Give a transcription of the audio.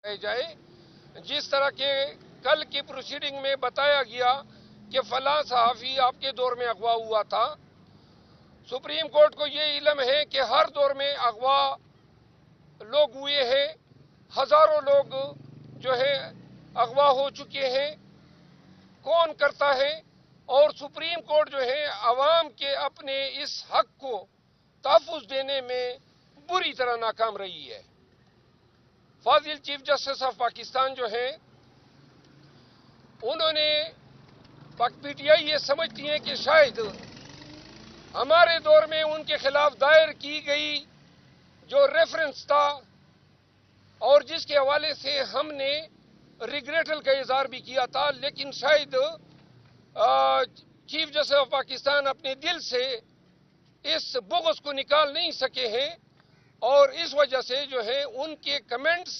جائے جس طرح کے کل کی پروسیڈنگ میں بتایا گیا کہ فلاں صحافی آپ کے دور میں اغوا ہوا تھا۔ سپریم کورٹ کو یہ علم ہے کہ ہر دور میں اغوا لوگ ہوئے ہیں، ہزاروں لوگ جو ہے اغوا ہو چکے ہیں، کون کرتا ہے؟ اور سپریم کورٹ جو ہے عوام کے اپنے اس حق کو تحفظ دینے میں بری طرح ناکام رہی ہے۔ فاضل چیف جسٹس آف پاکستان جو ہیں انہوں نے پی ٹی آئی یہ سمجھتی ہیں کہ شاید ہمارے دور میں ان کے خلاف دائر کی گئی جو ریفرنس تھا اور جس کے حوالے سے ہم نے ریگریٹل کا اظہار بھی کیا تھا، لیکن شاید چیف جسٹس آف پاکستان اپنے دل سے اس بغض کو نکال نہیں سکے ہیں اور اس وجہ سے جو ہے ان کے کمنٹس